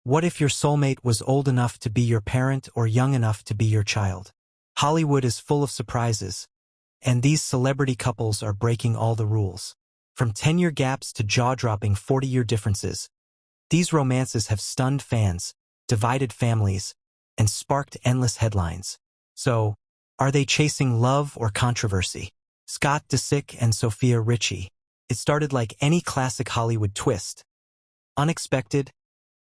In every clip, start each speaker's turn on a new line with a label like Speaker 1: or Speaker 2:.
Speaker 1: What if your soulmate was old enough to be your parent or young enough to be your child? Hollywood is full of surprises, and these celebrity couples are breaking all the rules. From 10-year gaps to jaw-dropping 40-year differences, these romances have stunned fans, divided families, and sparked endless headlines. So, are they chasing love or controversy? Scott Disick and Sofia Richie. It started like any classic Hollywood twist. Unexpected,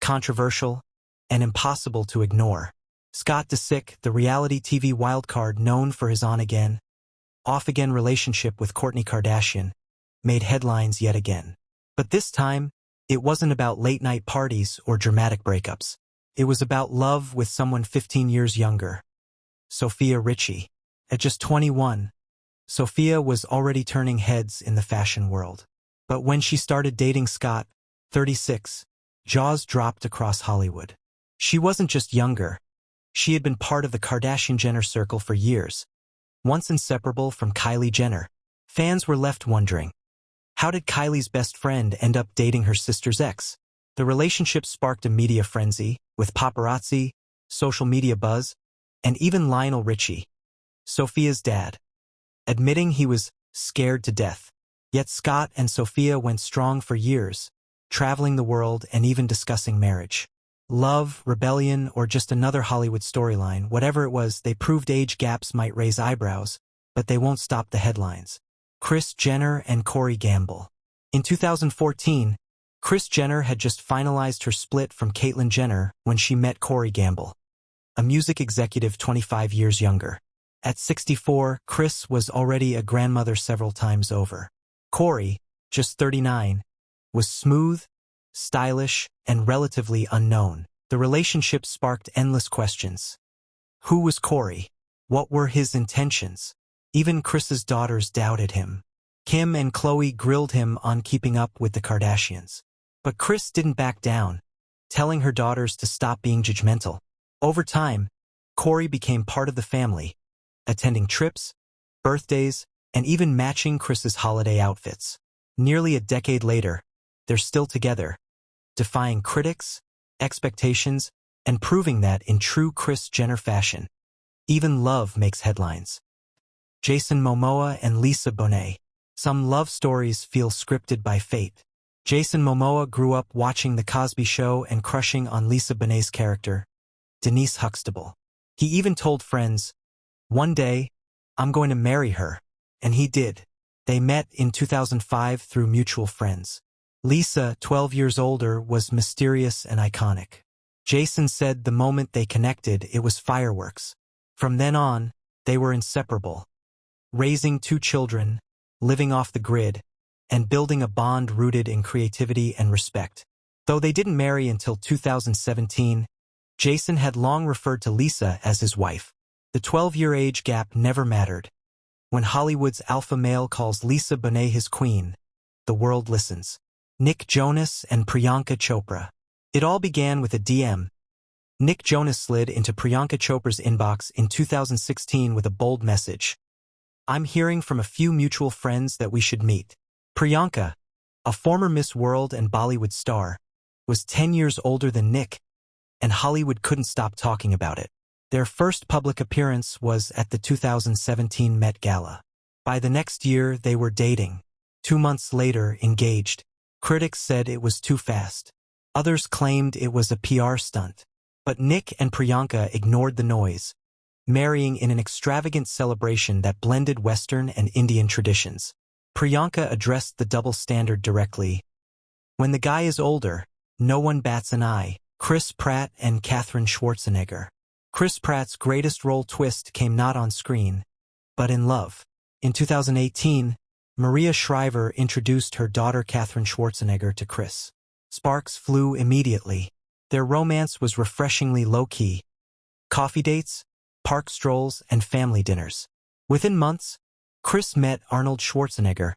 Speaker 1: controversial, and impossible to ignore. Scott Disick, the reality TV wildcard known for his on-again, off-again relationship with Kourtney Kardashian, made headlines yet again. But this time, it wasn't about late-night parties or dramatic breakups. It was about love with someone 15 years younger. Sofia Richie. At just 21, Sofia was already turning heads in the fashion world. But when she started dating Scott, 36, jaws dropped across Hollywood. She wasn't just younger. She had been part of the Kardashian-Jenner circle for years, once inseparable from Kylie Jenner. Fans were left wondering, how did Kylie's best friend end up dating her sister's ex? The relationship sparked a media frenzy, with paparazzi, social media buzz, and even Lionel Richie, Sofia's dad, admitting he was scared to death. Yet Scott and Sofia went strong for years, traveling the world and even discussing marriage. Love, rebellion, or just another Hollywood storyline, whatever it was, they proved age gaps might raise eyebrows, but they won't stop the headlines. Kris Jenner and Corey Gamble. In 2014, Kris Jenner had just finalized her split from Caitlyn Jenner when she met Corey Gamble, a music executive 25 years younger. At 64, Kris was already a grandmother several times over. Corey, just 39, was smooth, stylish, and relatively unknown. The relationship sparked endless questions. Who was Corey? What were his intentions? Even Kris's daughters doubted him. Kim and Khloe grilled him on keeping up with the Kardashians. But Kris didn't back down, telling her daughters to stop being judgmental. Over time, Corey became part of the family, attending trips, birthdays, and even matching Kris's holiday outfits. Nearly a decade later, they're still together, defying critics, expectations, and proving that in true Kris Jenner fashion, even love makes headlines. Jason Momoa and Lisa Bonet. Some love stories feel scripted by fate. Jason Momoa grew up watching The Cosby Show and crushing on Lisa Bonet's character, Denise Huxtable. He even told friends, "One day, I'm going to marry her." And he did. They met in 2005 through mutual friends. Lisa, 12 years older, was mysterious and iconic. Jason said the moment they connected, it was fireworks. From then on, they were inseparable, raising 2 children, living off the grid, and building a bond rooted in creativity and respect. Though they didn't marry until 2017, Jason had long referred to Lisa as his wife. The 12-year age gap never mattered. When Hollywood's alpha male calls Lisa Bonet his queen, the world listens. Nick Jonas and Priyanka Chopra. It all began with a DM. Nick Jonas slid into Priyanka Chopra's inbox in 2016 with a bold message. "I'm hearing from a few mutual friends that we should meet." Priyanka, a former Miss World and Bollywood star, was 10 years older than Nick, and Hollywood couldn't stop talking about it. Their first public appearance was at the 2017 Met Gala. By the next year, they were dating. 2 months later, engaged. Critics said it was too fast. Others claimed it was a PR stunt. But Nick and Priyanka ignored the noise, marrying in an extravagant celebration that blended Western and Indian traditions. Priyanka addressed the double standard directly. "When the guy is older, no one bats an eye." Chris Pratt and Katherine Schwarzenegger. Chris Pratt's greatest role twist came not on screen, but in love. In 2018, Maria Shriver introduced her daughter Katherine Schwarzenegger to Chris. Sparks flew immediately. Their romance was refreshingly low-key. Coffee dates, park strolls, and family dinners. Within months, Chris met Arnold Schwarzenegger,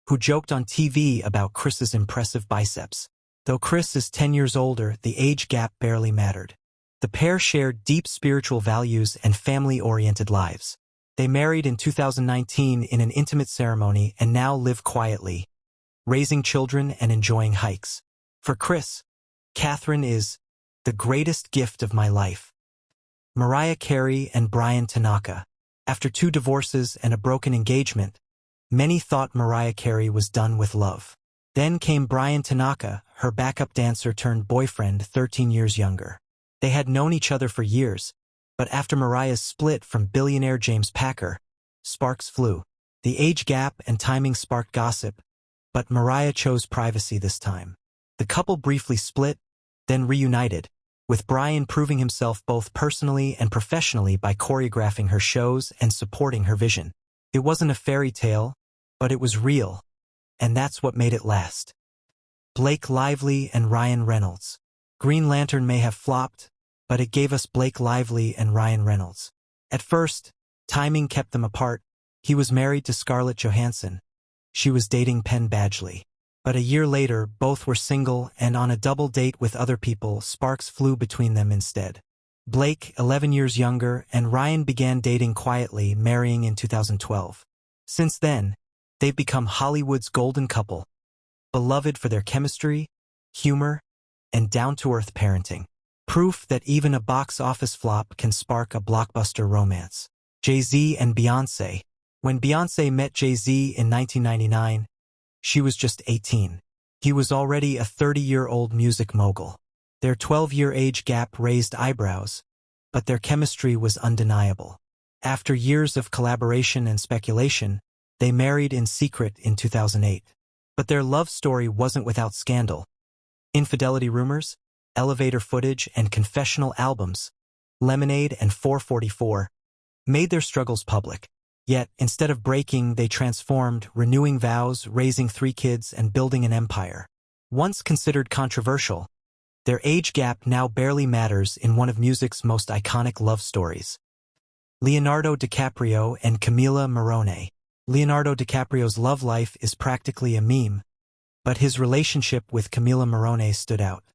Speaker 1: who joked on TV about Chris's impressive biceps. Though Chris is 10 years older, the age gap barely mattered. The pair shared deep spiritual values and family-oriented lives. They married in 2019 in an intimate ceremony and now live quietly, raising children and enjoying hikes. For Chris, Katherine is the greatest gift of my life. Mariah Carey and Bryan Tanaka. After 2 divorces and a broken engagement, many thought Mariah Carey was done with love. Then came Bryan Tanaka, her backup dancer turned boyfriend 13 years younger. They had known each other for years, but after Mariah's split from billionaire James Packer, sparks flew. The age gap and timing sparked gossip, but Mariah chose privacy this time. The couple briefly split, then reunited, with Bryan proving himself both personally and professionally by choreographing her shows and supporting her vision. It wasn't a fairy tale, but it was real, and that's what made it last. Blake Lively and Ryan Reynolds. Green Lantern may have flopped, but it gave us Blake Lively and Ryan Reynolds. At first, timing kept them apart. He was married to Scarlett Johansson. She was dating Penn Badgley. But a year later, both were single, and on a double date with other people, sparks flew between them instead. Blake, 11 years younger, and Ryan began dating quietly, marrying in 2012. Since then, they've become Hollywood's golden couple, beloved for their chemistry, humor, and down-to-earth parenting. Proof that even a box office flop can spark a blockbuster romance. Jay-Z and Beyoncé. When Beyoncé met Jay-Z in 1999, she was just 18. He was already a 30-year-old music mogul. Their 12-year age gap raised eyebrows, but their chemistry was undeniable. After years of collaboration and speculation, they married in secret in 2008. But their love story wasn't without scandal. Infidelity rumors, elevator footage, and confessional albums, Lemonade and 444, made their struggles public. Yet, instead of breaking, they transformed, renewing vows, raising 3 kids, and building an empire. Once considered controversial, their age gap now barely matters in one of music's most iconic love stories. Leonardo DiCaprio and Camila Morrone. Leonardo DiCaprio's love life is practically a meme, but his relationship with Camila Morrone stood out.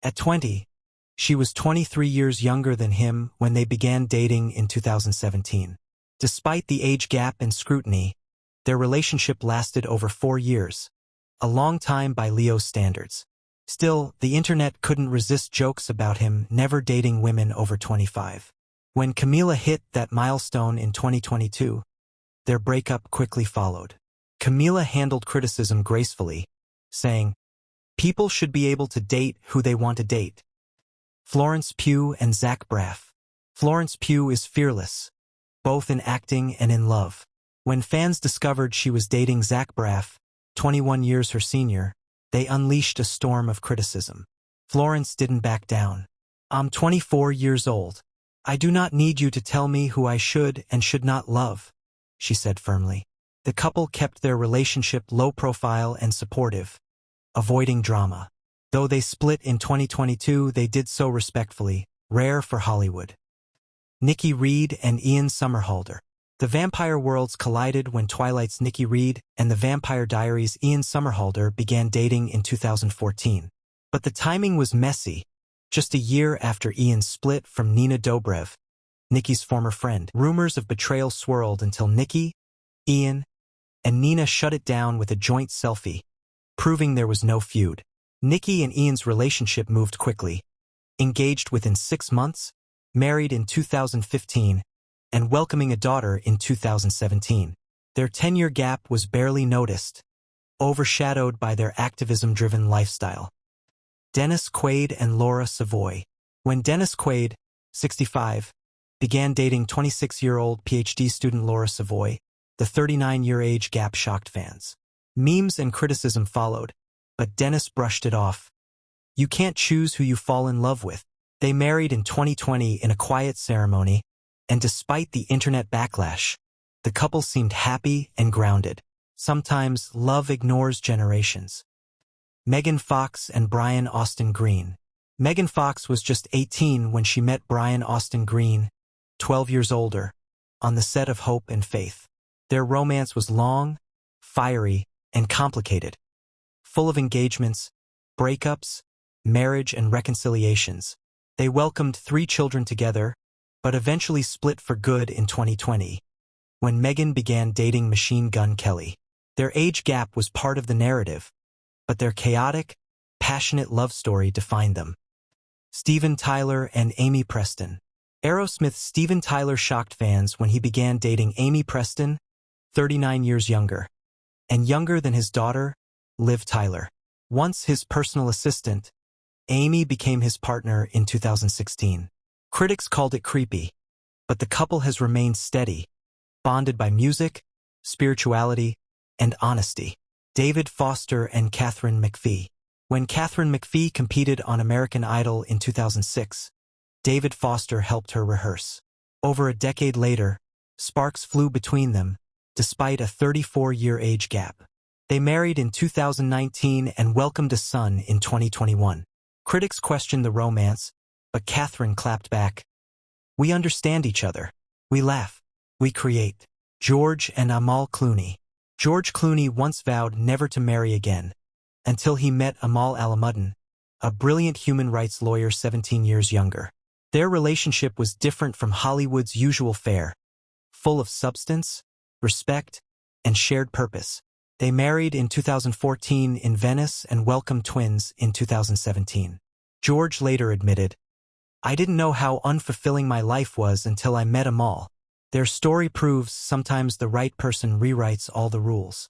Speaker 1: At 20, she was 23 years younger than him when they began dating in 2017. Despite the age gap and scrutiny, their relationship lasted over 4 years, a long time by Leo's standards. Still, the internet couldn't resist jokes about him never dating women over 25. When Camila hit that milestone in 2022, their breakup quickly followed. Camila handled criticism gracefully, saying, "People should be able to date who they want to date." Florence Pugh and Zach Braff. Florence Pugh is fearless, both in acting and in love. When fans discovered she was dating Zach Braff, 21 years her senior, they unleashed a storm of criticism. Florence didn't back down. "I'm 24 years old. I do not need you to tell me who I should and should not love," she said firmly. The couple kept their relationship low profile and supportive, avoiding drama. Though they split in 2022, they did so respectfully, rare for Hollywood. Nikki Reed and Ian Somerhalder. The vampire worlds collided when Twilight's Nikki Reed and The Vampire Diaries' Ian Somerhalder began dating in 2014. But the timing was messy, just a year after Ian's split from Nina Dobrev, Nikki's former friend. Rumors of betrayal swirled until Nikki, Ian, and Nina shut it down with a joint selfie, proving there was no feud. Nikki and Ian's relationship moved quickly, engaged within 6 months, married in 2015, and welcoming a daughter in 2017. Their 10-year gap was barely noticed, overshadowed by their activism-driven lifestyle. Dennis Quaid and Laura Savoy. When Dennis Quaid, 65, began dating 26-year-old PhD student Laura Savoy, the 39-year age gap shocked fans. Memes and criticism followed, but Dennis brushed it off. "You can't choose who you fall in love with." They married in 2020 in a quiet ceremony, and despite the internet backlash, the couple seemed happy and grounded. Sometimes love ignores generations. Megan Fox and Brian Austin Green. Megan Fox was just 18 when she met Brian Austin Green, 12 years older, on the set of Hope and Faith. Their romance was long, fiery, and complicated, full of engagements, breakups, marriage, and reconciliations. They welcomed 3 children together, but eventually split for good in 2020, when Megan began dating Machine Gun Kelly. Their age gap was part of the narrative, but their chaotic, passionate love story defined them. Steven Tyler and Amy Preston. Aerosmith's Steven Tyler shocked fans when he began dating Amy Preston, 39 years younger, and younger than his daughter, Liv Tyler. Once his personal assistant, Amy became his partner in 2016. Critics called it creepy, but the couple has remained steady, bonded by music, spirituality, and honesty. David Foster and Katharine McPhee. When Katharine McPhee competed on American Idol in 2006, David Foster helped her rehearse. Over a decade later, sparks flew between them, despite a 34-year age gap. They married in 2019 and welcomed a son in 2021. Critics questioned the romance, but Katharine clapped back. "We understand each other. We laugh. We create." George and Amal Clooney. George Clooney once vowed never to marry again, until he met Amal Alamuddin, a brilliant human rights lawyer 17 years younger. Their relationship was different from Hollywood's usual fare, full of substance, respect, and shared purpose. They married in 2014 in Venice and welcomed twins in 2017. George later admitted, "I didn't know how unfulfilling my life was until I met Amal." Their story proves sometimes the right person rewrites all the rules.